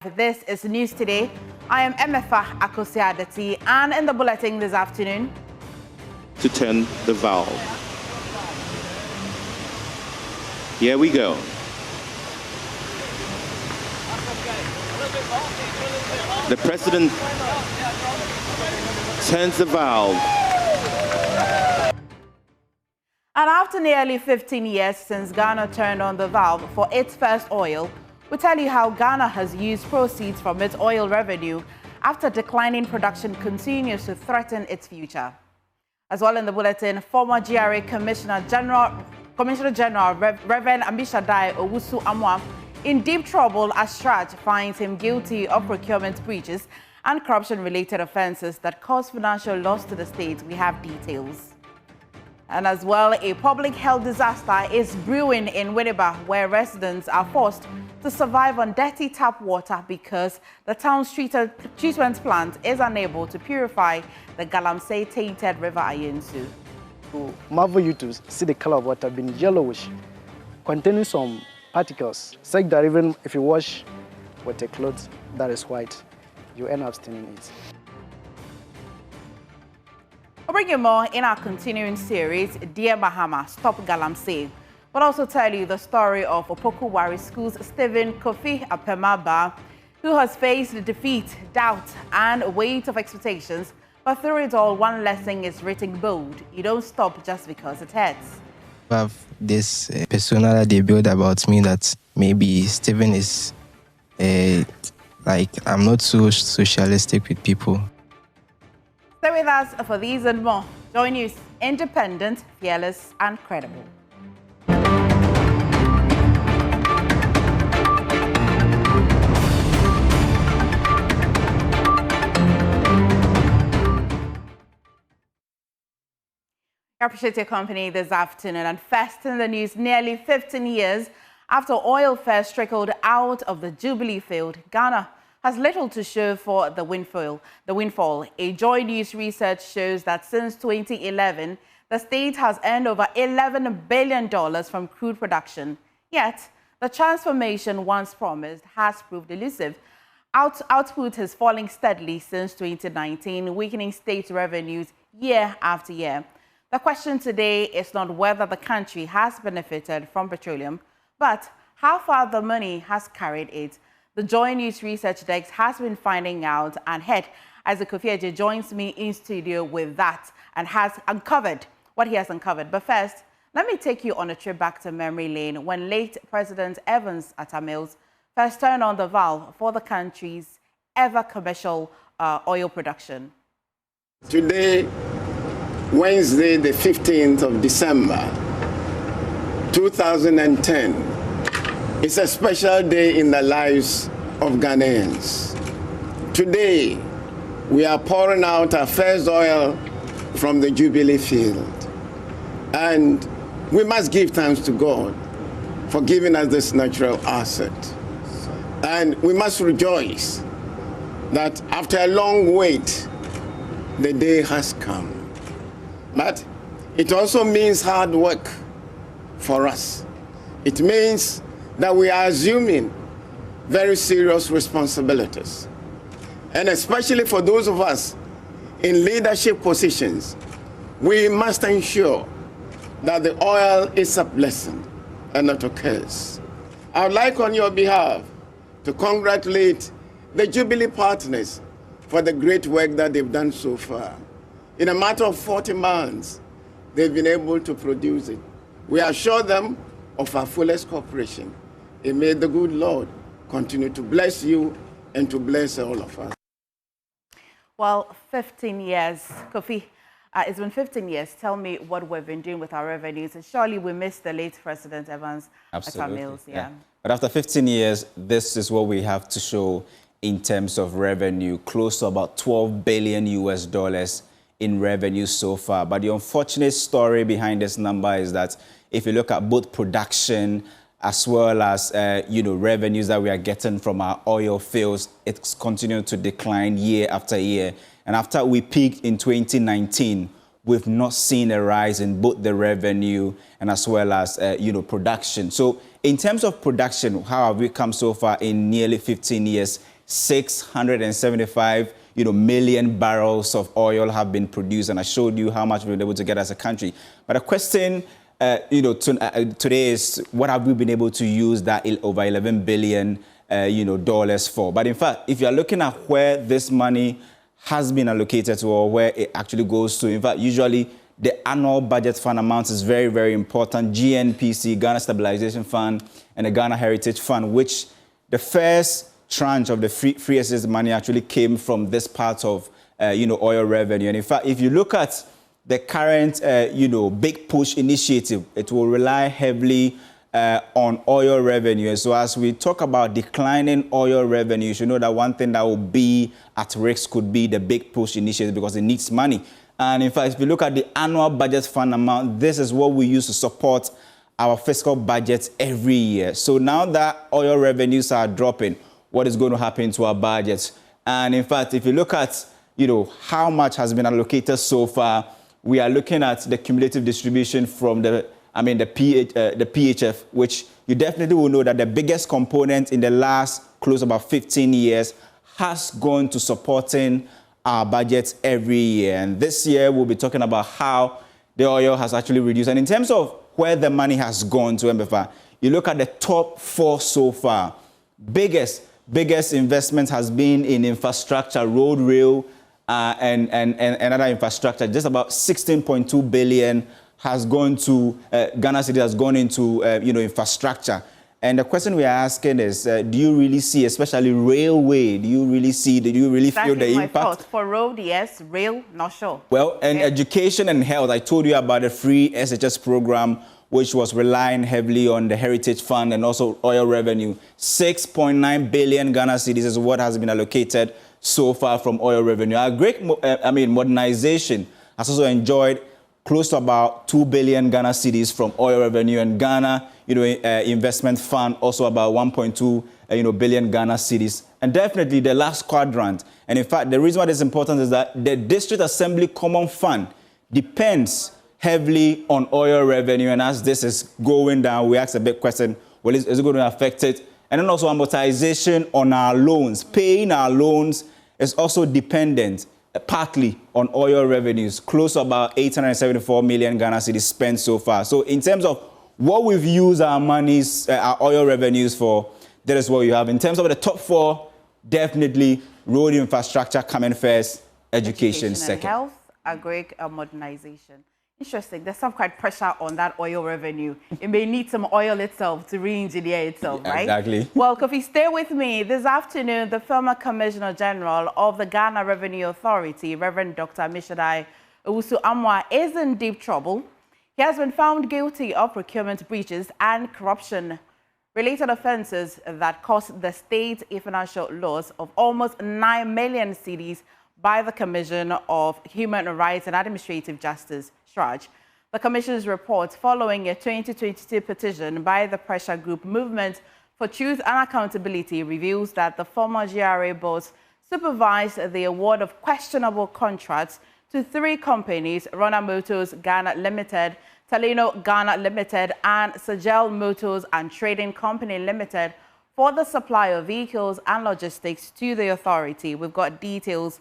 live. This is News Today. I am Emefa Akosiadati, and in the bulletin this afternoon, to turn the valve. Here we go. The president turns the valve. And after nearly 15 years since Ghana turned on the valve for its first oil, we tell you how Ghana has used proceeds from its oil revenue after declining production continues to threaten its future. As well in the bulletin, former GRA Commissioner General Reverend Amishadai Owusu Amwa in deep trouble as Strach finds him guilty of procurement breaches and corruption-related offences that caused financial loss to the state. We have details. And as well, a public health disaster is brewing in Winneba, where residents are forced to survive on dirty tap water because the town's treatment plant is unable to purify the Galamsey-tainted River Ayensu. To marvel you to see the color of water being yellowish, containing some particles, such that even if you wash with a cloth that is white, you end up staining it. We'll bring you more in our continuing series, Dear Bahama, Stop Galamsey. We'll also tell you the story of Opoku-Wari School's Stephen Kofi Apemaba, who has faced defeat, doubt, and weight of expectations. But through it all, one lesson is written bold. You don't stop just because it hurts. I have this persona that they build about me that maybe Stephen is like I'm not so socialistic with people. Stay with us for these and more. Joy News, independent, fearless, and credible. I appreciate your company this afternoon. And first in the news, nearly 15 years after oil first trickled out of the Jubilee field, Ghana has little to show for the windfall. A JoyNews research shows that since 2011, the state has earned over $11 billion from crude production. Yet, the transformation once promised has proved elusive. Output is falling steadily since 2019, weakening state revenues year after year. The question today is not whether the country has benefited from petroleum, but how far the money has carried it. The JoyNews Research Desk has been finding out, and head as Kofi Agyei joins me in studio with that and has uncovered what he has uncovered. But first, let me take you on a trip back to memory lane when late President Evans Atta Mills first turned on the valve for the country's ever commercial oil production. Today, Wednesday, the 15th of December, 2010, it's a special day in the lives of Ghanaians. Today, we are pouring out our first oil from the Jubilee field. And we must give thanks to God for giving us this natural asset. And we must rejoice that after a long wait, the day has come. But it also means hard work for us. It means that we are assuming very serious responsibilities. And especially for those of us in leadership positions, we must ensure that the oil is a blessing and not a curse. I would like on your behalf to congratulate the Jubilee partners for the great work that they've done so far. In a matter of 40 months, they've been able to produce it. We assure them of our fullest cooperation. And may the good Lord continue to bless you and to bless all of us. Well, 15 years. Kofi, it's been 15 years. Tell me what we've been doing with our revenues. And surely we missed the late President Evans Atta Mills. Yeah. But after 15 years, this is what we have to show in terms of revenue, close to about $12 billion in revenue so far. But the unfortunate story behind this number is that if you look at both production as well as revenues that we are getting from our oil fields, it's continuing to decline year after year. And after we peaked in 2019, we've not seen a rise in both the revenue and as well as production. So in terms of production, how have we come so far in nearly 15 years 675 million barrels of oil have been produced, and I showed you how much we've been able to get as a country. But the question, today is, what have we been able to use that over 11 billion, dollars for? But in fact, if you are looking at where this money has been allocated to, or where it actually goes to, in fact, usually the annual budget fund amount is very, very important. GNPC, Ghana Stabilization Fund, and the Ghana Heritage Fund, which the first tranche of the free access money actually came from this part of, oil revenue. And in fact, if you look at the current, big push initiative, it will rely heavily on oil revenue. So as we talk about declining oil revenue, you should know that one thing that will be at risk could be the big push initiative, because it needs money. And in fact, if you look at the annual budget fund amount, this is what we use to support our fiscal budget every year. So now that oil revenues are dropping, what is going to happen to our budgets? And in fact, if you look at, how much has been allocated so far, we are looking at the cumulative distribution from the PHF, which you definitely will know that the biggest component in the last close about 15 years has gone to supporting our budgets every year. And this year, we'll be talking about how the oil has actually reduced. And in terms of where the money has gone to, MFA, you look at the top 4 so far. Biggest investment has been in infrastructure, road, rail, and other infrastructure. Just about 16.2 billion has gone to Ghana City, has gone into infrastructure. And the question we are asking is, do you really see, especially railway, do you really feel the impact? Thought. For road, yes. Rail, not sure. Well, and education and health, I told you about the free SHS program, which was relying heavily on the Heritage Fund and also oil revenue. 6.9 billion Ghana cedis is what has been allocated so far from oil revenue. Our great, modernization has also enjoyed close to about 2 billion Ghana cedis from oil revenue, and Ghana, investment fund also about 1.2, billion Ghana cedis. And definitely the last quadrant. And in fact, the reason why this is important is that the District Assembly Common Fund depends heavily on oil revenue, and as this is going down, we ask a big question, well, is it going to affect it? And then also amortization on our loans. Paying our loans is also dependent partly on oil revenues, close to about 874 million Ghana cedis spent so far. So in terms of what we've used our monies, our oil revenues for, that is what you have. In terms of the top 4, definitely road infrastructure coming first, education second. Health, agri, modernization. Interesting. There's some quite pressure on that oil revenue. It may need some oil itself to re-engineer itself, right? Exactly. Well, Kofi, stay with me. This afternoon, the former Commissioner General of the Ghana Revenue Authority, Reverend Dr. Mishadai Owusu-Amwa, is in deep trouble. He has been found guilty of procurement breaches and corruption-related offences that cost the state a financial loss of almost 9 million cedis by the Commission of Human Rights and Administrative Justice, SHRAJ. The Commission's report, following a 2022 petition by the pressure group Movement for Truth and Accountability, reveals that the former GRA boss supervised the award of questionable contracts to 3 companies, Rona Motors Ghana Limited, Talino Ghana Limited, and Sagel Motors and Trading Company Limited, for the supply of vehicles and logistics to the authority. We've got details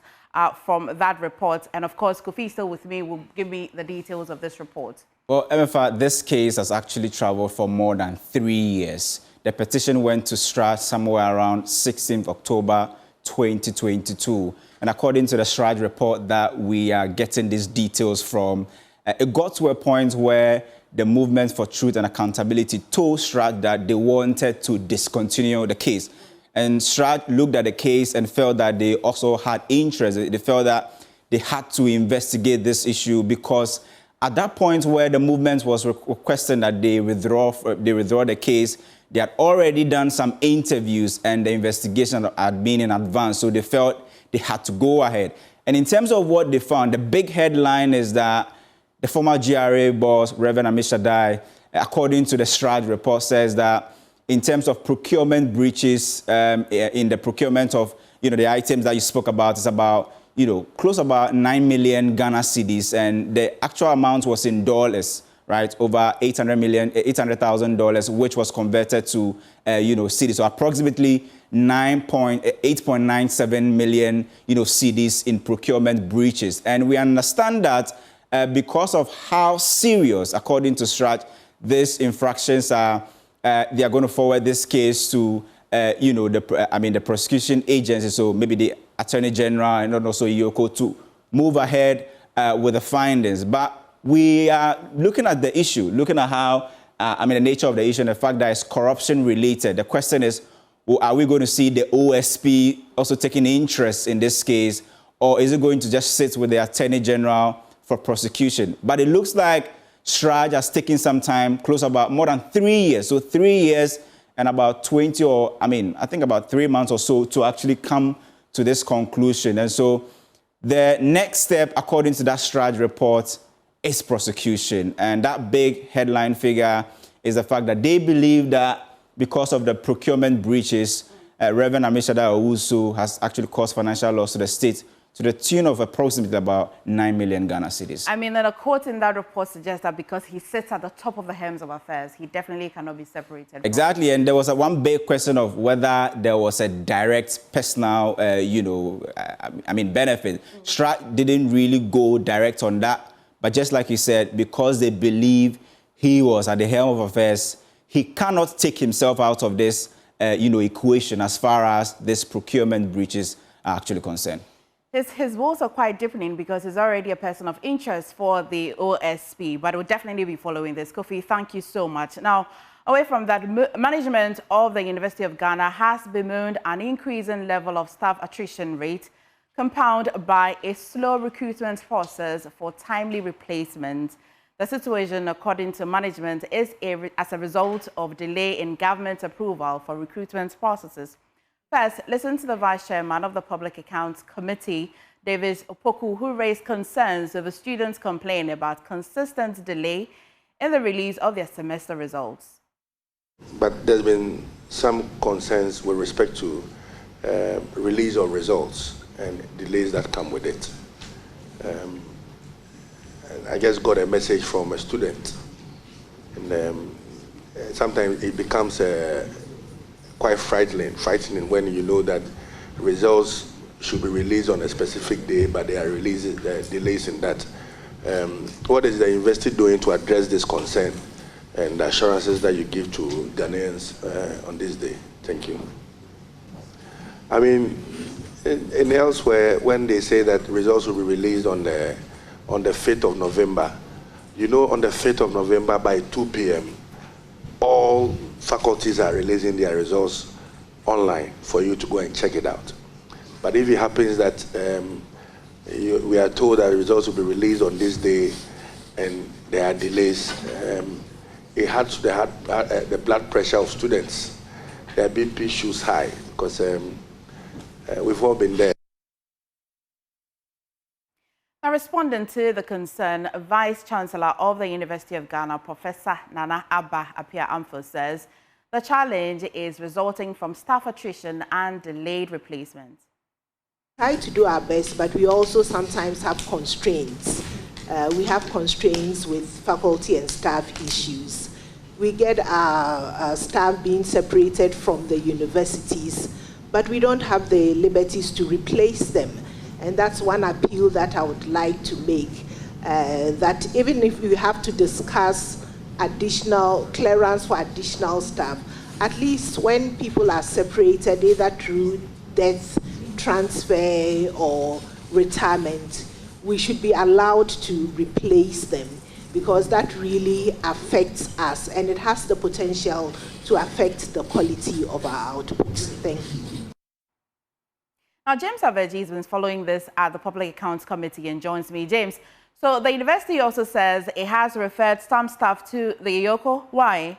from that report. And of course, Kofi, still with me, will give me the details of this report. Well, MFA, this case has actually traveled for more than 3 years. The petition went to SHRAJ somewhere around 16th October 2022. And according to the SHRAJ report that we are getting these details from, it got to a point where the Movement for Truth and Accountability told SHRAJ that they wanted to discontinue the case. And SHRAJ looked at the case and felt that they also had interest. They felt that they had to investigate this issue, because at that point where the movement was requesting that they withdraw the case, they had already done some interviews and the investigation had been in advance. So they felt they had to go ahead. And in terms of what they found, the big headline is that the former GRA boss, Reverend Amishadai, according to the SHRAJ report, says that in terms of procurement breaches, in the procurement of, the items that you spoke about, is about, close about 9 million Ghana cedis, and the actual amount was in dollars, right? Over $800,000, which was converted to, cedis. So approximately 8.97 million, cedis in procurement breaches. And we understand that because of how serious, according to Strat, these infractions are, they are going to forward this case to, the prosecution agency, so maybe the Attorney General and also Yoko to move ahead with the findings. But we are looking at the issue, looking at how, the nature of the issue and the fact that it's corruption related. The question is, are we going to see the OSP also taking interest in this case, or is it going to just sit with the Attorney General for prosecution? But it looks like Strat has taken some time, close about more than 3 years. So 3 years and about 20 or, I think about 3 months or so to actually come to this conclusion. And so the next step, according to that Strat report, is prosecution. And that big headline figure is the fact that they believe that because of the procurement breaches, Reverend Amishada Owusu has actually caused financial loss to the state to the tune of approximately about 9 million Ghana cedis. And a quote in that report suggests that because he sits at the top of the hems of affairs, he definitely cannot be separated. Exactly, and there was one big question of whether there was a direct personal, benefit. Strat didn't really go direct on that, but just like you said, because they believe he was at the helm of affairs, he cannot take himself out of this, equation as far as this procurement breaches are actually concerned. His roles are quite different because he's already a person of interest for the OSP, but we'll definitely be following this. Kofi, thank you so much. Now, away from that, management of the University of Ghana has bemoaned an increasing level of staff attrition rate, compounded by a slow recruitment process for timely replacement. The situation, according to management, is as a result of delay in government approval for recruitment processes. First, listen to the Vice Chairman of the Public Accounts Committee, Davis Opoku, who raised concerns over students complaining about consistent delay in the release of their semester results. But there's been some concerns with respect to release of results and delays that come with it. And I just got a message from a student, and sometimes it becomes quite frightening when you know that results should be released on a specific day, but they are delays in that. What is the university doing to address this concern and the assurances that you give to Ghanaians on this day? Thank you. In elsewhere, when they say that results will be released on the 5th of November, on the 5th of November by 2 p.m., all faculties are releasing their results online for you to go and check it out. But if it happens that we are told that results will be released on this day and there are delays, it hurts the blood pressure of students. Their BP shoots high because we've all been there. Now, responding to the concern, Vice Chancellor of the University of Ghana, Professor Nana Abba Appiah-Amfo, says the challenge is resulting from staff attrition and delayed replacement. Try to do our best, but we also sometimes have constraints. We have constraints with faculty and staff issues. We get our staff being separated from the universities, but we don't have the liberties to replace them. And that's one appeal that I would like to make, that even if we have to discuss additional clearance for additional staff, at least when people are separated, either through death, transfer, or retirement, we should be allowed to replace them, because that really affects us, and it has the potential to affect the quality of our output. Thank you. Now, James Agyei has been following this at the Public Accounts Committee and joins me. James, so the university also says it has referred some staff to the Yoko. Why?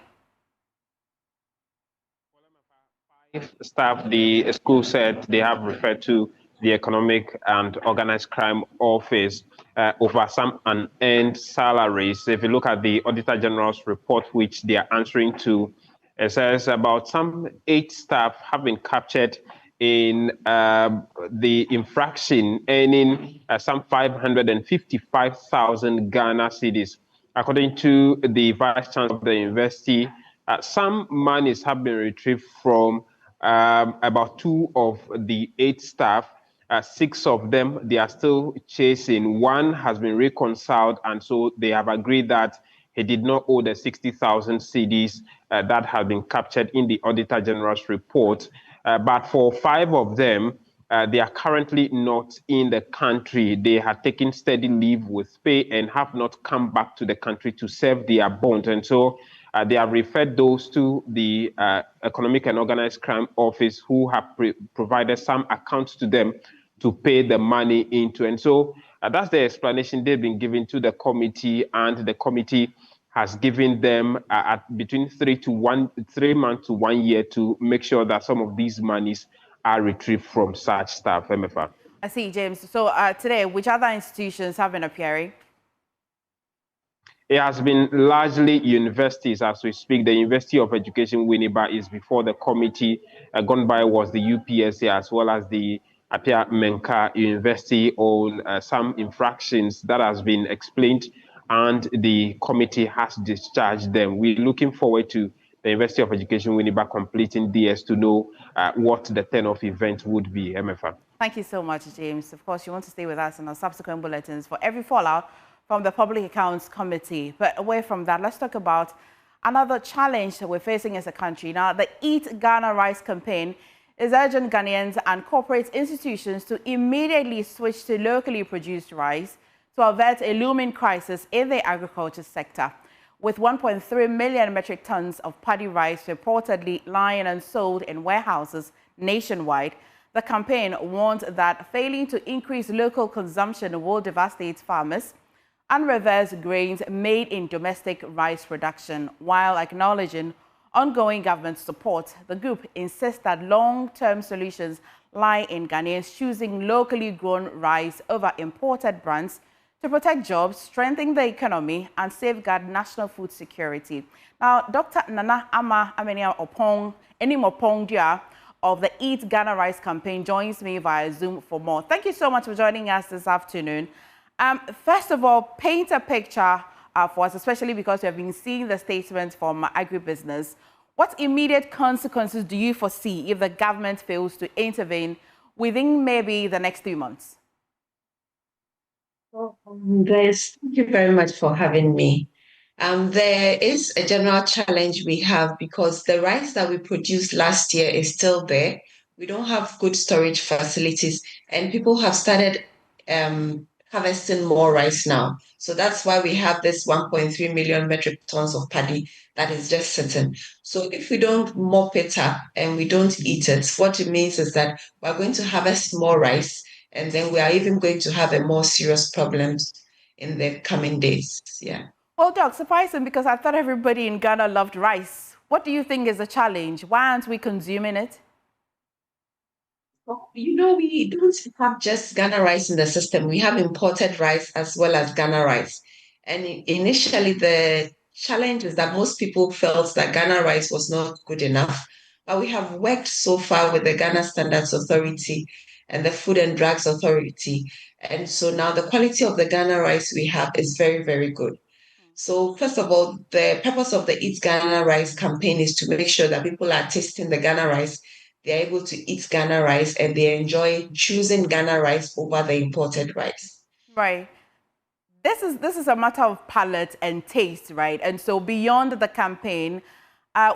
Staff, the school said they have referred to the Economic and Organized Crime Office over some unearned salaries. If you look at the Auditor General's report, which they are answering to, it says about some 8 staff have been captured in the infraction, earning some 555,000 Ghana cedis. According to the Vice Chancellor of the university, some monies have been retrieved from about 2 of the 8 staff, 6 of them, they are still chasing. 1 has been reconciled, and so they have agreed that he did not owe the 60,000 cedis that have been captured in the Auditor General's report. But for 5 of them, they are currently not in the country. They had taken steady leave with pay and have not come back to the country to serve their bond. And so they have referred those to the Economic and Organized Crime Office, who have provided some accounts to them to pay the money into. And so that's the explanation they've been given to the committee, and the committee has given them between 3 months to 1 year to make sure that some of these monies are retrieved from such staff. MFA. I see, James. So today, which other institutions have been appearing? It has been largely universities as we speak. The University of Education, Winneba, is before the committee. Gone by was the UPSA, as well as the Apia Menka University, on some infractions that has been explained, and the committee has discharged them. We're looking forward to the University of Education, Winneba, completing DS to know what the turn of event would be. MFA. Thank you so much, James. Of course, you want to stay with us in our subsequent bulletins for every fallout from the Public Accounts Committee. But away from that, let's talk about another challenge that we're facing as a country. Now, the Eat Ghana Rice campaign is urging Ghanaians and corporate institutions to immediately switch to locally produced rice to avert a looming crisis in the agriculture sector. With 1.3 million metric tons of paddy rice reportedly lying unsold in warehouses nationwide, the campaign warned that failing to increase local consumption will devastate farmers and reverse grains made in domestic rice production. While acknowledging ongoing government support, the group insists that long-term solutions lie in Ghanaians choosing locally grown rice over imported brands to protect jobs, strengthen the economy, and safeguard national food security. Now, Dr. Nana Ama Amenia Opong, Enimopong of the Eat Ghana Rice campaign joins me via Zoom for more. Thank you so much for joining us this afternoon. First of all, paint a picture for us, especially because we have been seeing the statements from agribusiness. What immediate consequences do you foresee if the government fails to intervene within maybe the next 3 months? Well, thank you very much for having me. There is a general challenge we have because the rice that we produced last year is still there. We don't have good storage facilities, and people have started harvesting more rice now. So that's why we have this 1.3 million metric tons of paddy that is just sitting. So if we don't mop it up and we don't eat it, what it means is that we're going to harvest more rice, and then we are even going to have a more serious problem in the coming days. Yeah. Well, Doc, surprising, because I thought everybody in Ghana loved rice. What do you think is the challenge? Why aren't we consuming it? Well, we don't have just Ghana rice in the system. We have imported rice as well as Ghana rice. And initially, the challenge is that most people felt that Ghana rice was not good enough. But we have worked so far with the Ghana Standards Authority and the Food and Drugs Authority. And so now the quality of the Ghana rice we have is very, very good. So first of all, the purpose of the Eat Ghana Rice campaign is to make sure that people are tasting the Ghana rice, they're able to eat Ghana rice, and they enjoy choosing Ghana rice over the imported rice. Right. This is a matter of palate and taste, right? And so beyond the campaign,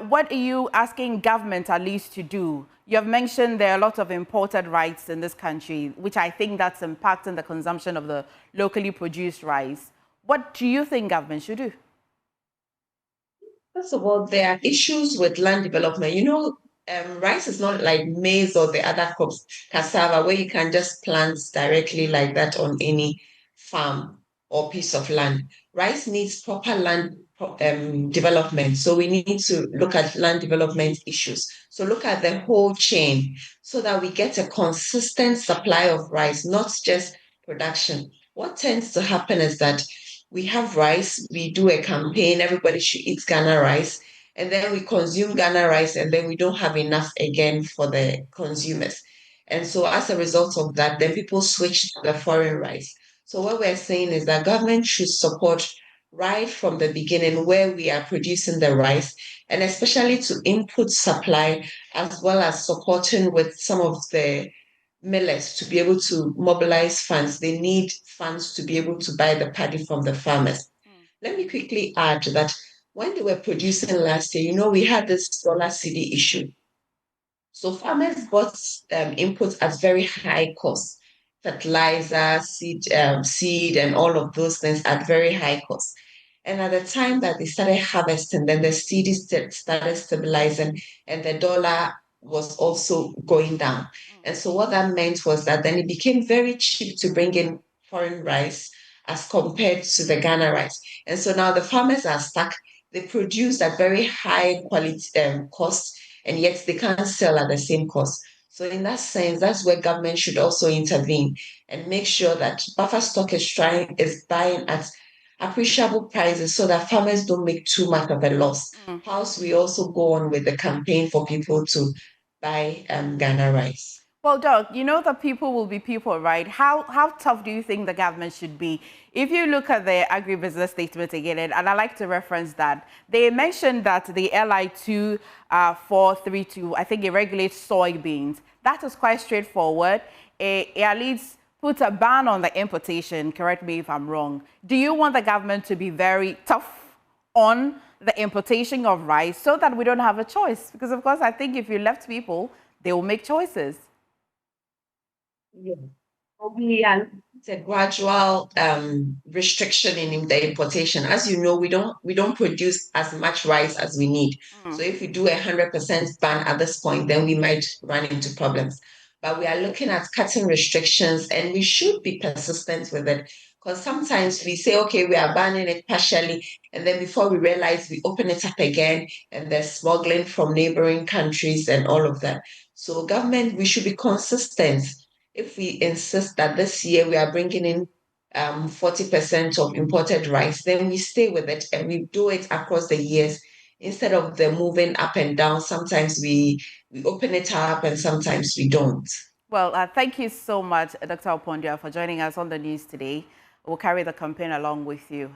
what are you asking government at least to do? You have mentioned there are a lot of imported rice in this country, which I think that's impacting the consumption of the locally produced rice. What do you think government should do? First of all, there are issues with land development. Rice is not like maize or the other crops, cassava, where you can just plant directly like that on any farm or piece of land. Rice needs proper land development. So we need to look at land development issues. So look at the whole chain so that we get a consistent supply of rice, not just production. What tends to happen is that we have rice, we do a campaign, everybody should eat Ghana rice, and then we consume Ghana rice, and then we don't have enough again for the consumers. And so as a result of that, then people switch to the foreign rice. So what we're saying is that government should support right from the beginning where we are producing the rice, and especially to input supply, as well as supporting with some of the millers to be able to mobilize funds. They need funds to be able to buy the paddy from the farmers. Let me quickly add that when they were producing last year, we had this dollar CD issue. So farmers bought inputs at very high cost, fertilizer, seed, and all of those things at very high cost. And at the time that they started harvesting, then the CD started stabilizing, and the dollar was also going down. And so what that meant was that then it became very cheap to bring in foreign rice as compared to the Ghana rice. And so now the farmers are stuck. They produce at very high quality cost, and yet they can't sell at the same cost. So in that sense, that's where government should also intervene and make sure that buffer stock is buying at appreciable prices so that farmers don't make too much of a loss. Whilst we also go on with the campaign for people to buy Ghana rice. Well, Doug, you know that people will be people, right? How tough do you think the government should be? If you look at the agribusiness statement again, and I like to reference that, they mentioned that the LI 2432, I think it regulates soybeans. That is quite straightforward. It at least puts a ban on the importation. Correct me if I'm wrong. Do you want the government to be very tough on the importation of rice so that we don't have a choice? Because, of course, I think if you left people, they will make choices. Yeah. It's a gradual restriction in the importation. As you know, we don't produce as much rice as we need. So if we do 100% ban at this point, then we might run into problems. But we are looking at cutting restrictions, and we should be persistent with it. Because sometimes we say, okay, we are banning it partially, and then before we realize, we open it up again, and there's smuggling from neighboring countries and all of that. So government, we should be consistent. If we insist that this year we are bringing in 40% of imported rice, then we stay with it and we do it across the years instead of the moving up and down. Sometimes we open it up and sometimes we don't. Well, thank you so much, Dr. Opondia, for joining us on the news today. We'll carry the campaign along with you.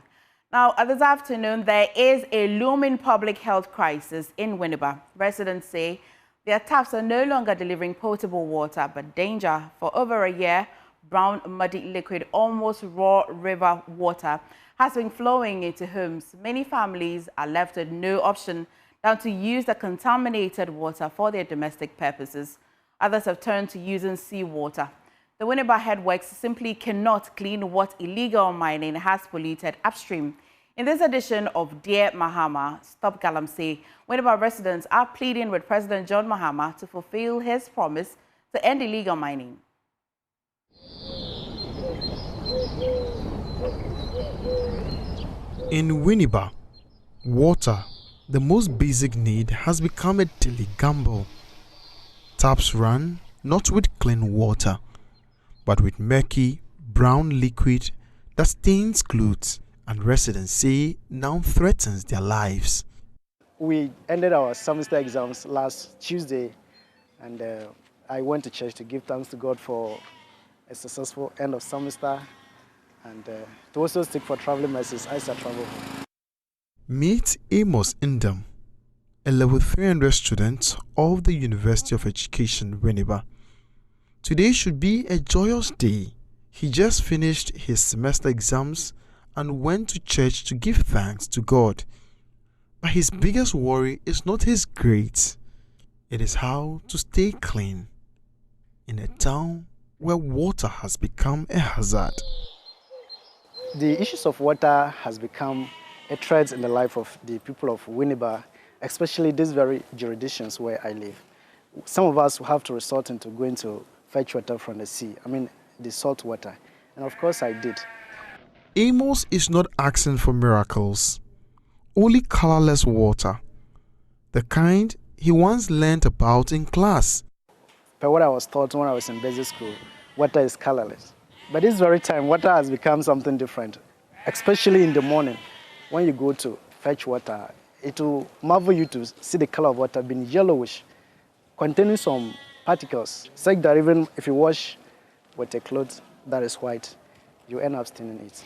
Now, this afternoon, there is a looming public health crisis in Winneba. Residents say their taps are no longer delivering potable water, but danger. For over a year, brown, muddy liquid, almost raw river water has been flowing into homes. Many families are left with no option than to use the contaminated water for their domestic purposes. Others have turned to using seawater. The Winneba Headworks simply cannot clean what illegal mining has polluted upstream. In this edition of Dear Mahama, Stop Galamsey, Winneba residents are pleading with President John Mahama to fulfill his promise to end illegal mining. In Winneba, water, the most basic need, has become a daily gamble. Taps run not with clean water, but with murky, brown liquid that stains clothes, and residents say now threatens their lives. We ended our semester exams last Tuesday, and I went to church to give thanks to God for a successful end of semester and to also seek for traveling mercies as I travel home. Meet Amos Indam, a level 300 student of the University of Education, Winneba. Today should be a joyous day. He just finished his semester exams and went to church to give thanks to God. But his biggest worry is not his grades. It is how to stay clean in a town where water has become a hazard. The issues of water has become a threat in the life of the people of Winneba, especially these very jurisdictions where I live. Some of us have to resort into going to fetch water from the sea, the salt water. And of course I did. Amos is not asking for miracles, only colorless water, the kind he once learned about in class. Per what I was taught when I was in basic school, water is colorless. But this very time, water has become something different, especially in the morning. When you go to fetch water, it will marvel you to see the color of water being yellowish, containing some particles, such that even if you wash with a cloth that is white, you end up staining it.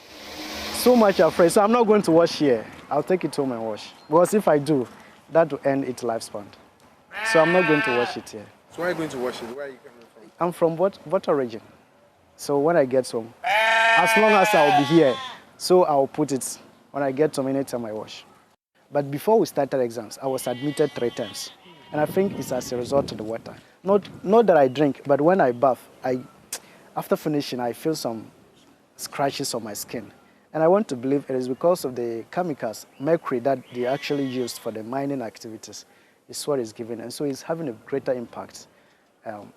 so much afraid. So I'm not going to wash here. I'll take it home and wash. Because if I do, that will end its lifespan. So I'm not going to wash it here. So where are you going to wash it? Where are you coming from? I'm from Water region. So when I get home, as long as I'll be here, so I'll put it when I get home anytime I wash. But before we started exams, I was admitted 3 times. And I think it's as a result of the water. Not that I drink, but when I bath, after finishing, I feel some scratches on my skin. And I want to believe it is because of the chemicals, mercury, that they actually used for the mining activities. Is what is given. And so it's having a greater impact.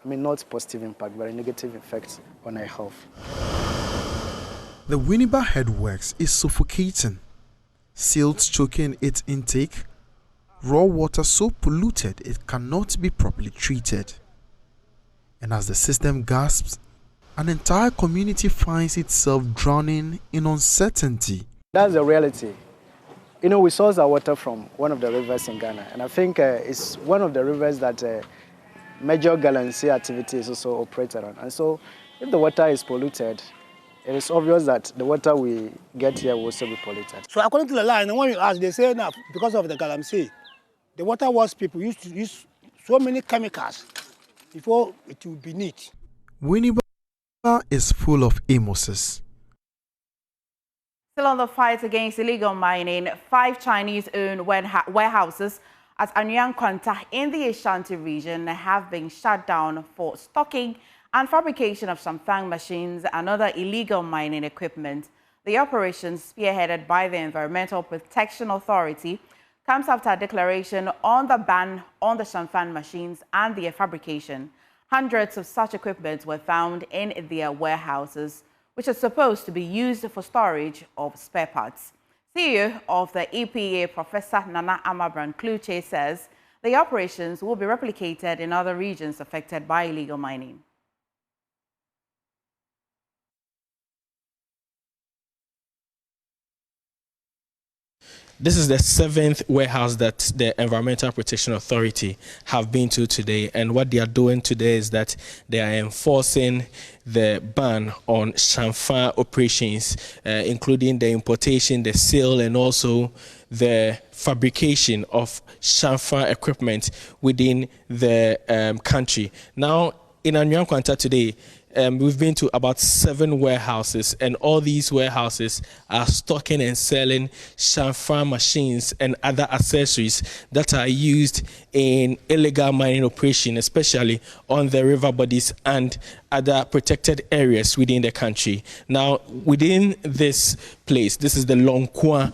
Not positive impact, but a negative effect on our health. The Winneba headworks is suffocating. Silt choking its intake. Raw water so polluted it cannot be properly treated. And as the system gasps, an entire community finds itself drowning in uncertainty. That's the reality. We source our water from one of the rivers in Ghana. And I think it's one of the rivers that major galamsey activity is also operated on. And so if the water is polluted, it is obvious that the water we get here will also be polluted. So according to the line, and when you ask, they say now because of the galamsey, the water was people used to use so many chemicals before it would be neat. Winneba is full of amoses. Still on the fight against illegal mining, 5 Chinese-owned warehouses at Anyankwanta in the Ashanti region have been shut down for stocking and fabrication of Shamfang machines and other illegal mining equipment. The operation, spearheaded by the Environmental Protection Authority, comes after a declaration on the ban on the Shamfang machines and their fabrication. Hundreds of such equipment were found in their warehouses, which is supposed to be used for storage of spare parts. CEO of the EPA, Professor Nana Amabran-Kluche, says the operations will be replicated in other regions affected by illegal mining. This is the 7th warehouse that the Environmental Protection Authority have been to today. And what they are doing today is that they are enforcing the ban on Shamfang operations, including the importation, the sale, and also the fabrication of Shamfang equipment within the country. Now, in Anyankwanta today, we've been to about 7 warehouses, and all these warehouses are stocking and selling Shamfang machines and other accessories that are used in illegal mining operation, especially on the river bodies and other protected areas within the country. Now, within this place, this is the Longkwa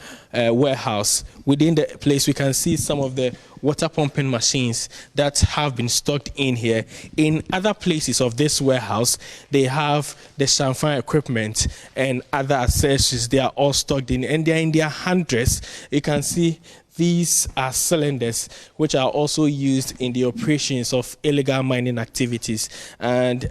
warehouse. Within the place, we can see some of the water pumping machines that have been stocked in here. In other places of this warehouse, they have the Shamfang equipment and other accessories. They are all stocked in, and they are in their hundreds. You can see these are cylinders which are also used in the operations of illegal mining activities. And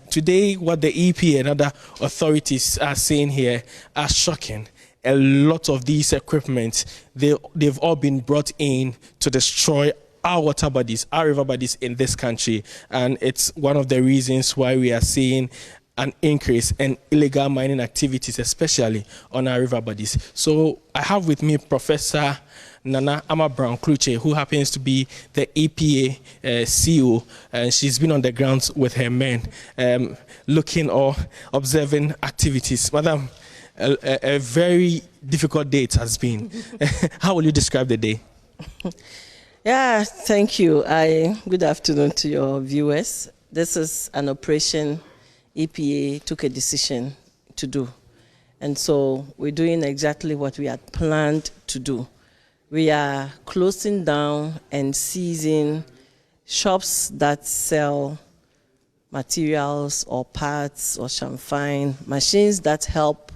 today, what the EPA and other authorities are saying here are shocking. A lot of these equipment, they've all been brought in to destroy our water bodies, our river bodies in this country. And it's one of the reasons why we are seeing an increase in illegal mining activities, especially on our river bodies. So I have with me Professor Nana Amabran-Kluche, who happens to be the EPA CEO, and she's been on the grounds with her men, looking or observing activities. Madam, a very difficult day it has been. How will you describe the day? Yeah, thank you. Good afternoon to your viewers. This is an operation EPA took a decision to do. And so we're doing exactly what we had planned to do. We are closing down and seizing shops that sell materials or parts or Shamfang, machines that help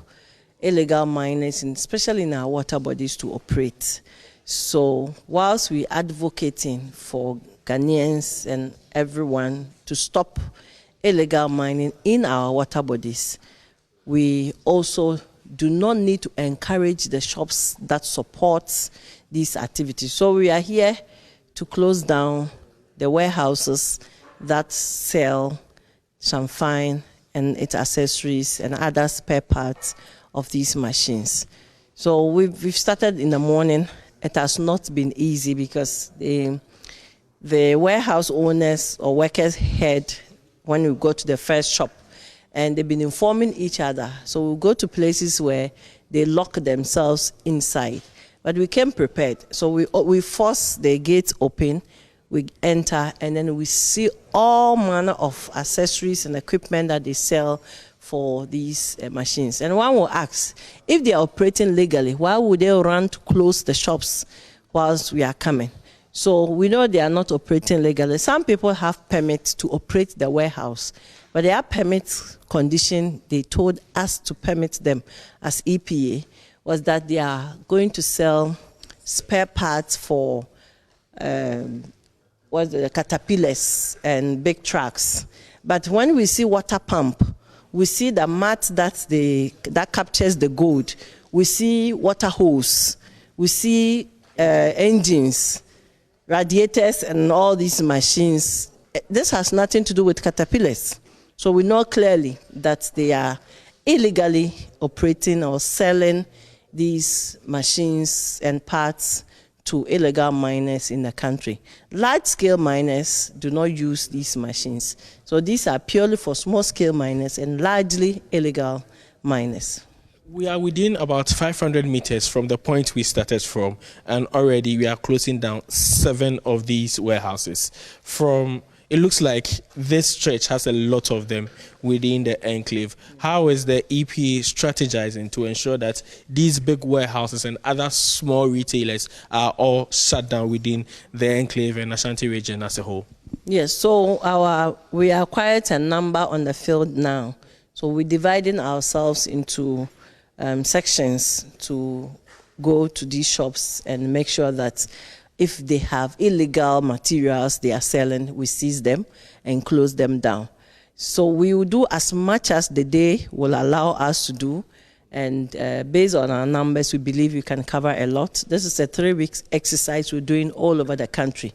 illegal miners, especially in our water bodies, to operate. So whilst we're advocating for Ghanaians and everyone to stop illegal mining in our water bodies, we also do not need to encourage the shops that support these activities. So we are here to close down the warehouses that sell Shamfang and its accessories and other spare parts of these machines. So we've started in the morning. It has not been easy because the warehouse owners or workers head when we go to the first shop, and they've been informing each other. So we go to places where they lock themselves inside. But we came prepared. So we force the gates open, we enter, and then we see all manner of accessories and equipment that they sell for these machines. And one will ask, if they are operating legally, why would they run to close the shops whilst we are coming? So we know they are not operating legally. Some people have permits to operate the warehouse, but their permit condition, they told us to permit them as EPA, was that they are going to sell spare parts for caterpillars and big trucks. But when we see water pump, we see the mat that captures the gold. We see water hose. We see engines, radiators, and all these machines. This has nothing to do with caterpillars. So we know clearly that they are illegally operating or selling these machines and parts to illegal miners in the country. Large-scale miners do not use these machines. So these are purely for small-scale miners and largely illegal miners. We are within about 500 meters from the point we started from, and already we are closing down 7 of these warehouses. It looks like this stretch has a lot of them within the enclave. How is the EPA strategizing to ensure that these big warehouses and other small retailers are all shut down within the enclave and Ashanti region as a whole? Yes, so we are quite a number on the field now. So we're dividing ourselves into sections to go to these shops and make sure that if they have illegal materials they are selling, we seize them and close them down. So we will do as much as the day will allow us to do, and based on our numbers, we believe we can cover a lot. This is a 3-week exercise we're doing all over the country.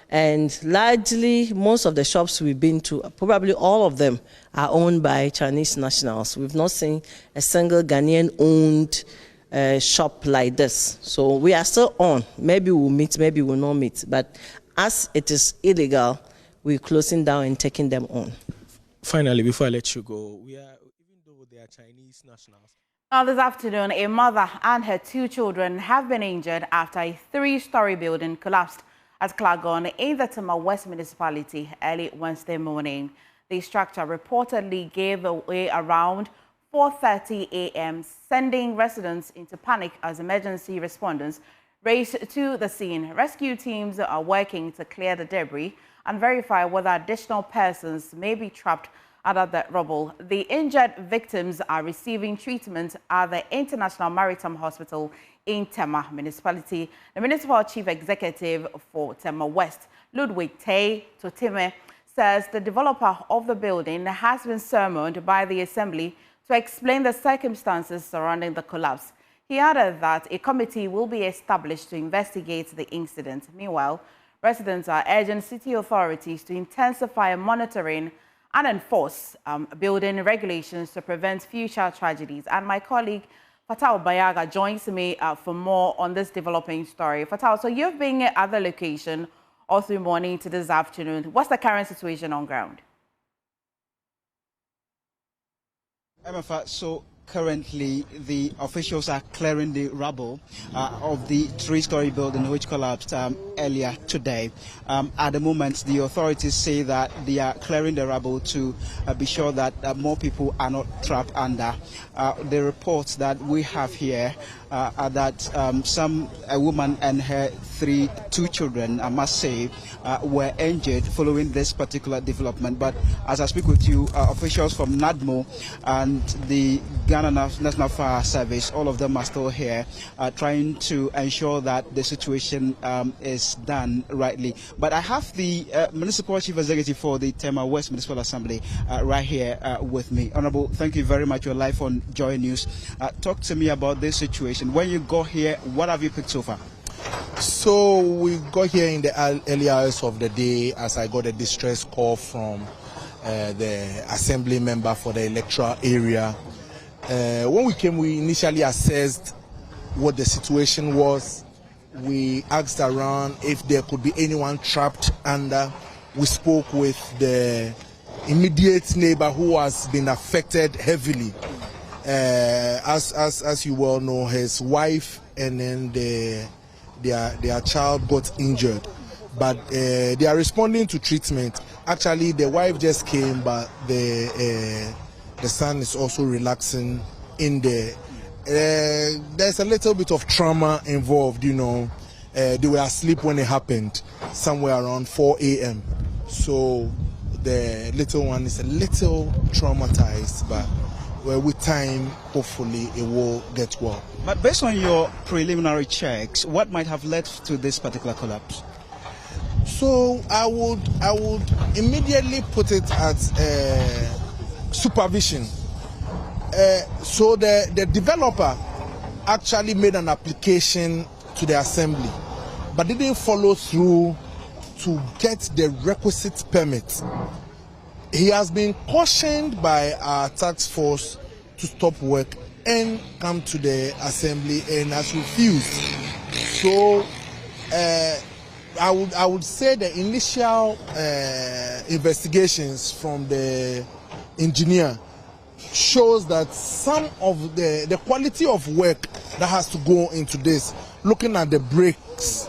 And largely, most of the shops we've been to, probably all of them, are owned by Chinese nationals. We've not seen a single Ghanaian-owned shop like this. So we are still on. Maybe we'll meet, maybe we'll not meet. But as it is illegal, we're closing down and taking them on. Finally, before I let you go, even though they are Chinese nationals. Now this afternoon, a mother and her 2 children have been injured after a 3-story building collapsed at Klagon in the Tema West municipality early Wednesday morning. The structure reportedly gave way around 4:30 a.m., sending residents into panic as emergency responders raced to the scene. Rescue teams are working to clear the debris and verify whether additional persons may be trapped under the rubble. The injured victims are receiving treatment at the International Maritime Hospital in Tema Municipality. The Municipal Chief Executive for Tema West, Ludwig Tay Totime, says the developer of the building has been summoned by the Assembly to explain the circumstances surrounding the collapse. He added that a committee will be established to investigate the incident. Meanwhile, residents are urging city authorities to intensify monitoring and enforce building regulations to prevent future tragedies. And my colleague Fatal Bayaga joins me for more on this developing story. Fatal, so you've been at the location all through morning to this afternoon. What's the current situation on ground? So currently the officials are clearing the rubble of the 3-story building which collapsed earlier today. At the moment, the authorities say that they are clearing the rubble to be sure that more people are not trapped under. The reports that we have here are that a woman and her 2 children, I must say, were injured following this particular development. But as I speak with you, officials from NADMO and the Ghana National Fire Service, all of them are still here trying to ensure that the situation is done rightly. But I have the Municipal Chief Executive for the Tema West Municipal Assembly right here with me. Honorable, thank you very much. You're live on Joy News. Talk to me about this situation. When you got here, what have you picked so far? So we got here in the early hours of the day as I got a distress call from the assembly member for the electoral area. When we came, we initially assessed what the situation was. We asked around if there could be anyone trapped under. We spoke with the immediate neighbor who has been affected heavily. As you well know, his wife and then their child got injured, but they are responding to treatment. Actually, the wife just came, but the son is also relaxing in there. There's a little bit of trauma involved, you know. They were asleep when it happened, somewhere around 4 a.m. So the little one is a little traumatized, but with time, hopefully, it will get well. But based on your preliminary checks, what might have led to this particular collapse? So I would immediately put it at supervision. So the developer actually made an application to the assembly, but didn't follow through to get the requisite permit. He has been cautioned by our task force to stop work and come to the assembly, and has refused. So I would say the initial investigations from the engineer shows that some of the quality of work that has to go into this, looking at the bricks,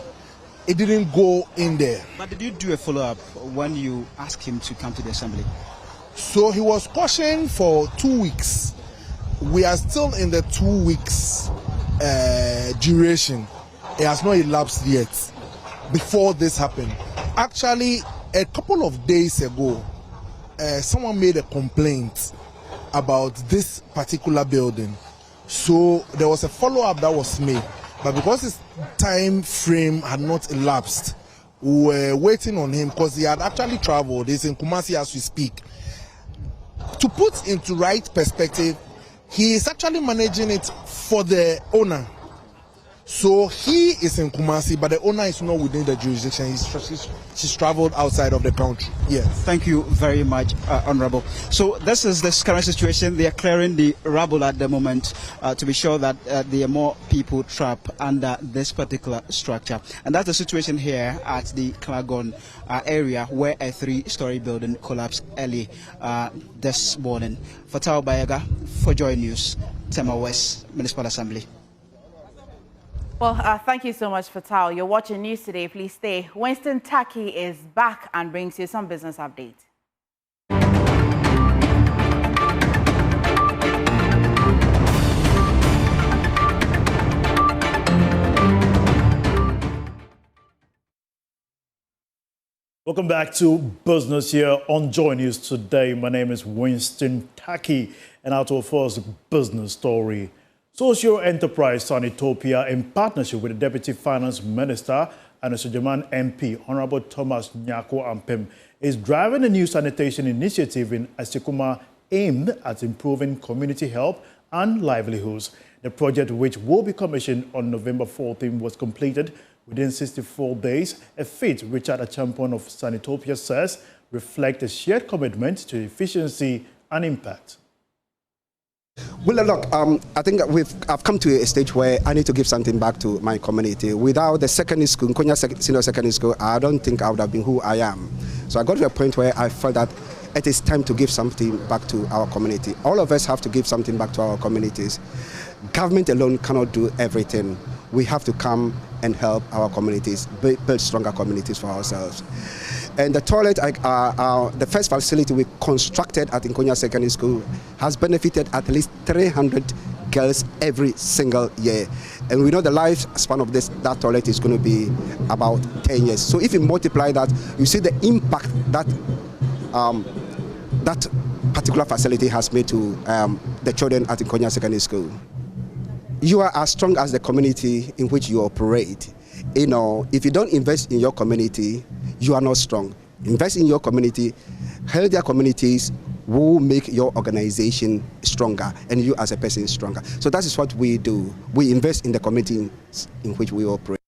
it didn't go in there. But did you do a follow-up when you asked him to come to the assembly? So he was cautioned for 2 weeks. We are still in the 2 weeks duration. It has not elapsed yet before this happened. Actually, a couple of days ago, someone made a complaint about this particular building. So there was a follow-up that was made. But because his time frame had not elapsed, we were waiting on him because he had actually traveled. He's in Kumasi as we speak. To put into right perspective, he is actually managing it for the owner. So he is in Kumasi, but the owner is not within the jurisdiction. She's traveled outside of the country. Yes. Thank you very much, Honorable. So this is the current situation. They are clearing the rubble at the moment to be sure that there are more people trapped under this particular structure. And that's the situation here at the Klagon area where a 3-story building collapsed early this morning. Fatal Bayaga for Joy News, Tema West Municipal Assembly. Well, thank you so much, Fatal. You're watching News Today. Please stay. Winston Taki is back and brings you some business updates. Welcome back to Business here on JoyNews Today. My name is Winston Taki, and out of first business story. Social enterprise Sanitopia, in partnership with the Deputy Finance Minister and the Sujaman MP, Honorable Thomas Nyako Ampem, is driving a new sanitation initiative in Asekuma aimed at improving community health and livelihoods. The project, which will be commissioned on November 14, was completed within 64 days, a feat Richard, a champion of Sanitopia, says reflects a shared commitment to efficiency and impact. Well, look, I think I've come to a stage where I need to give something back to my community. Without the secondary school, Nkonya Senior Secondary School, I don't think I would have been who I am. So I got to a point where I felt that it is time to give something back to our community. All of us have to give something back to our communities. Government alone cannot do everything. We have to come and help our communities, build stronger communities for ourselves. And the toilet, the first facility we constructed at Nkonya Secondary School has benefited at least 300 girls every single year. And we know the lifespan of that toilet is going to be about 10 years. So if you multiply that, you see the impact that that particular facility has made to the children at Nkonya Secondary School. You are as strong as the community in which you operate. You know, if you don't invest in your community, you are not strong. Invest in your community. Healthier communities will make your organization stronger and you as a person stronger. So that is what we do. We invest in the community in which we operate.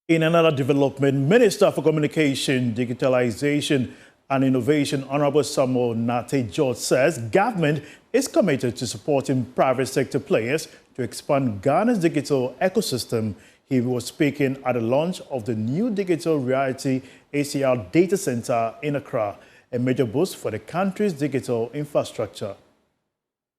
In another development, Minister for Communication, Digitalization and Innovation, Honorable Samuel Nate George, says government is committed to supporting private sector players to expand Ghana's digital ecosystem. He was speaking at the launch of the new digital reality ACR data center in Accra, a major boost for the country's digital infrastructure.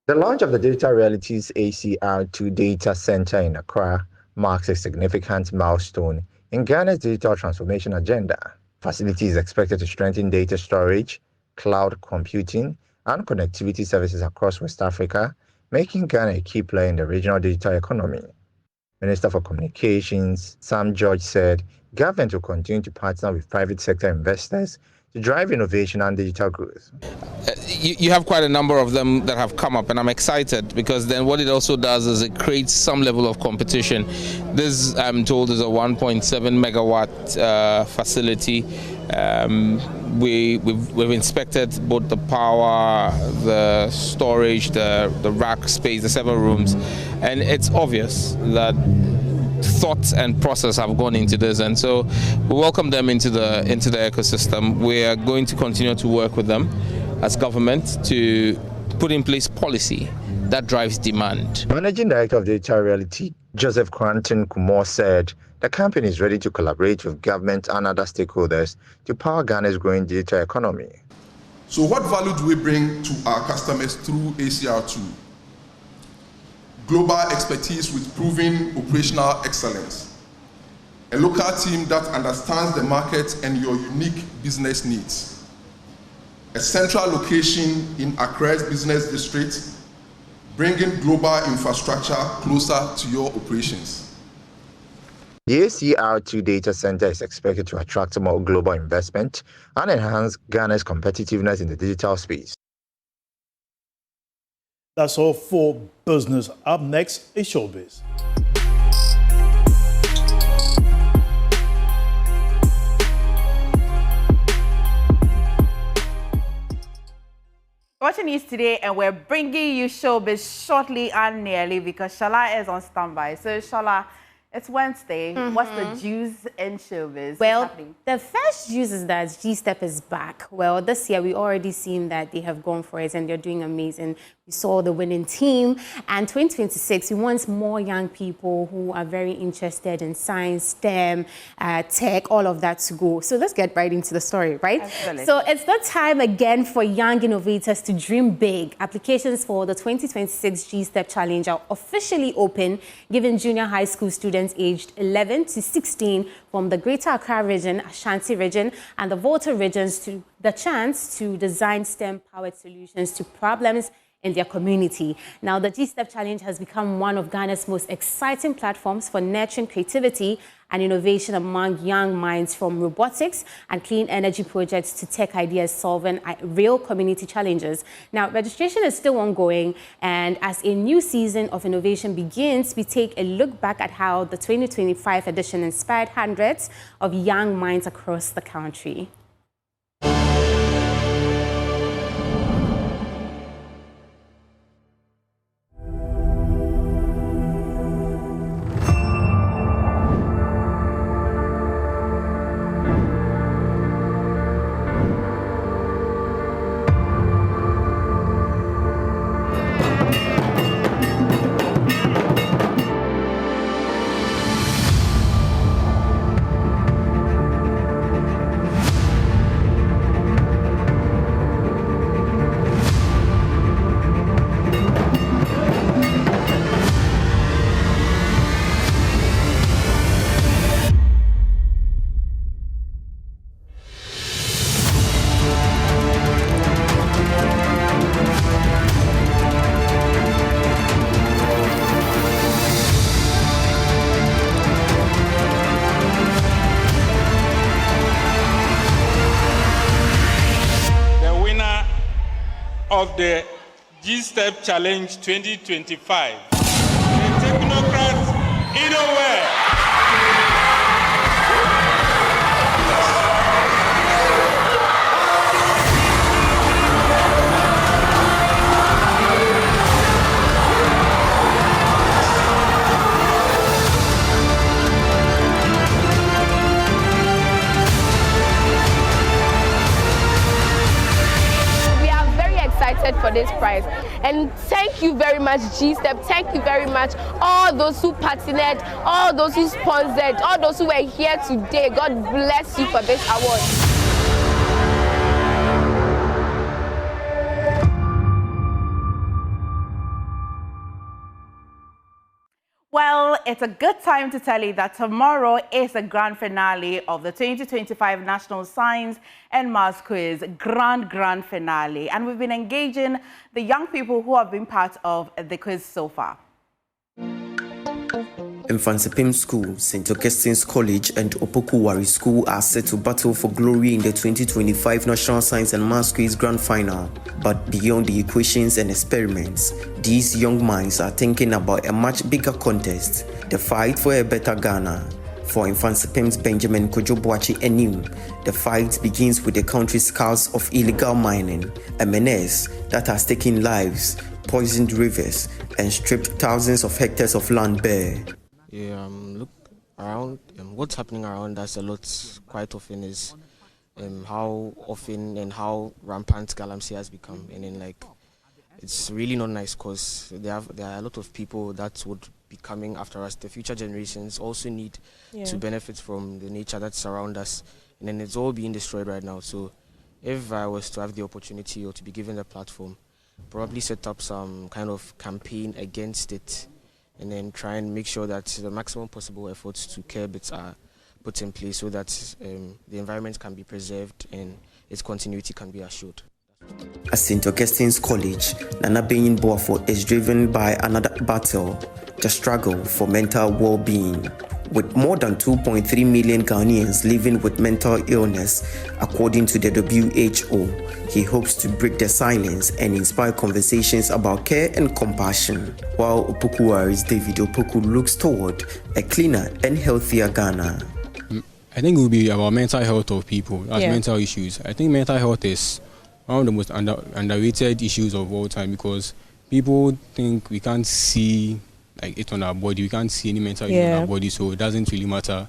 The launch of the Digital Realities ACR2 data center in Accra marks a significant milestone in Ghana's digital transformation agenda. Facility is expected to strengthen data storage, cloud computing, and connectivity services across West Africa, making Ghana a key player in the regional digital economy. Minister for Communications, Sam George, said government will continue to partner with private sector investors to drive innovation and digital growth. You have quite a number of them that have come up, and I'm excited because then what it also does is it creates some level of competition. This, I'm told, is a 1.7 megawatt facility. We've inspected both the power, the storage, the rack space, the server rooms, and it's obvious that thoughts and process have gone into this, and so we welcome them into the ecosystem. We are going to continue to work with them as government to put in place policy that drives demand. Managing Director of Digital Reality, Joseph Quantin Kumor, said the company is ready to collaborate with government and other stakeholders to power Ghana's growing digital economy. So what value do we bring to our customers through ACR2? Global expertise with proven operational excellence, a local team that understands the market and your unique business needs, a central location in Accra's business district, bringing global infrastructure closer to your operations. The ACR2 data center is expected to attract more global investment and enhance Ghana's competitiveness in the digital space. That's all for business. Up next is Showbiz. Watching News Today, and we're bringing you Showbiz shortly and nearly because Shala is on standby. So Shala, it's Wednesday. What's the juice in Showbiz? Well, the first juice is that G-Step is back. Well, this year we already seen that they have gone for it and they're doing amazing. We saw the winning team, and 2026, we want more young people who are very interested in science, STEM, tech, all of that to go. So let's get right into the story, right? Absolutely. So it's the time again for young innovators to dream big. Applications for the 2026 G-Step Challenge are officially open, giving junior high school students aged 11 to 16 from the Greater Accra region, Ashanti region, and the Volta regions to the chance to design STEM-powered solutions to problems in their community. Now, the G-Step Challenge has become one of Ghana's most exciting platforms for nurturing creativity and innovation among young minds, from robotics and clean energy projects to tech ideas solving real community challenges. Now, registration is still ongoing, and as a new season of innovation begins, we take a look back at how the 2025 edition inspired hundreds of young minds across the country. Of the G-Step Challenge 2025, the technocrats Innoware. For this prize. And thank you very much, G-Step. Thank you very much, all those who partnered, all those who sponsored, all those who were here today. God bless you for this award. Well, it's a good time to tell you that tomorrow is the grand finale of the 2025 National Science and Maths Quiz grand finale. And we've been engaging the young people who have been part of the quiz so far. Mfansipim School, St. Augustine's College and Opokuwari School are set to battle for glory in the 2025 National Science and Maths Quiz Grand Final. But beyond the equations and experiments, these young minds are thinking about a much bigger contest, the fight for a better Ghana. For Mfansipim's Benjamin Kojobuachi Enim, the fight begins with the country's scars of illegal mining, a menace that has taken lives, poisoned rivers, and stripped thousands of hectares of land bare. Yeah, look around. What's happening around us a lot, quite often, is how often and how rampant galamsey has become, and then like it's really not nice because there are a lot of people that would be coming after us. The future generations also need to benefit from the nature that's around us, and then it's all being destroyed right now. So, if I was to have the opportunity or to be given a platform, probably set up some kind of campaign against it, and then try and make sure that the maximum possible efforts to curb it are put in place so that the environment can be preserved and its continuity can be assured. At St. Augustine's College, Nana Benyin Boafo is driven by another battle, the struggle for mental well-being. With more than 2.3 million Ghanaians living with mental illness, according to the WHO, he hopes to break the silence and inspire conversations about care and compassion, while Opokuwari's David Opoku looks toward a cleaner and healthier Ghana. I think it will be about mental health of people, mental issues. I think mental health is one of the most underrated issues of all time, because people think we can't see it on our body, we can't see any mental issue on our body, so it doesn't really matter.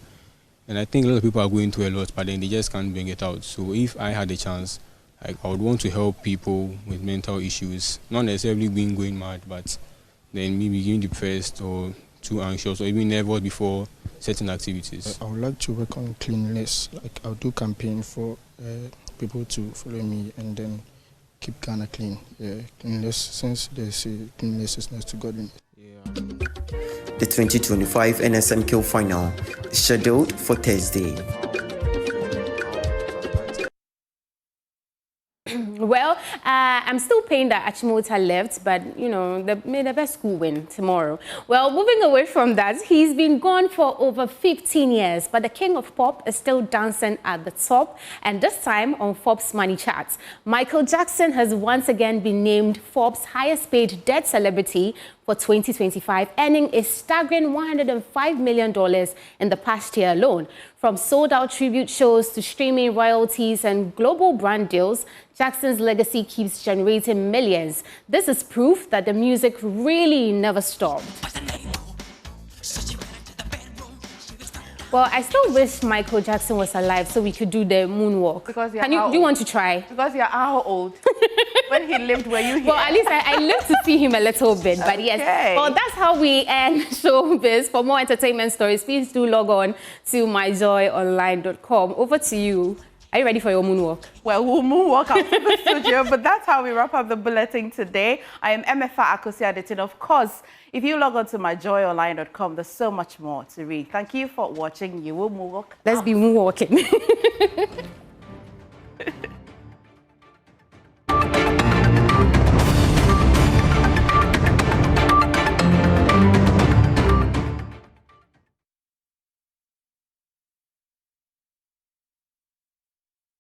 And I think a lot of people are going through a lot, but then they just can't bring it out. So if I had a chance, I would want to help people with mental issues, not necessarily going mad, but then maybe being depressed or too anxious or even nervous before certain activities. I would like to work on cleanliness. I'll do campaign for people to follow me and then keep Ghana clean. Cleanliness, since they say cleanliness is next to godliness. The 2025 NSMQ final is scheduled for Thursday. Well, I'm still pained that Achimota left, but, you know, may the best school win tomorrow. Well, moving away from that, he's been gone for over 15 years, but the king of pop is still dancing at the top, and this time on Forbes money charts. Michael Jackson has once again been named Forbes' highest paid dead celebrity for 2025, earning a staggering $105 million in the past year alone. From sold-out tribute shows to streaming royalties and global brand deals, Jackson's legacy keeps generating millions. This is proof that the music really never stopped. Well, I still wish Michael Jackson was alive so we could do the moonwalk. Because do you want to try? Because you're how old? When he lived, were you here? Well, at least I lived to see him a little bit, but yes. Okay. Well, that's how we end Showbiz. For more entertainment stories, please do log on to myjoyonline.com. Over to you. Are you ready for your moonwalk? Well, we'll moonwalk out to the studio, but that's how we wrap up the bulletin today. I am Emefa Akosi-Adetin. Of course, if you log on to myjoyonline.com, there's so much more to read. Thank you for watching. You will moonwalk. Let's be moonwalking.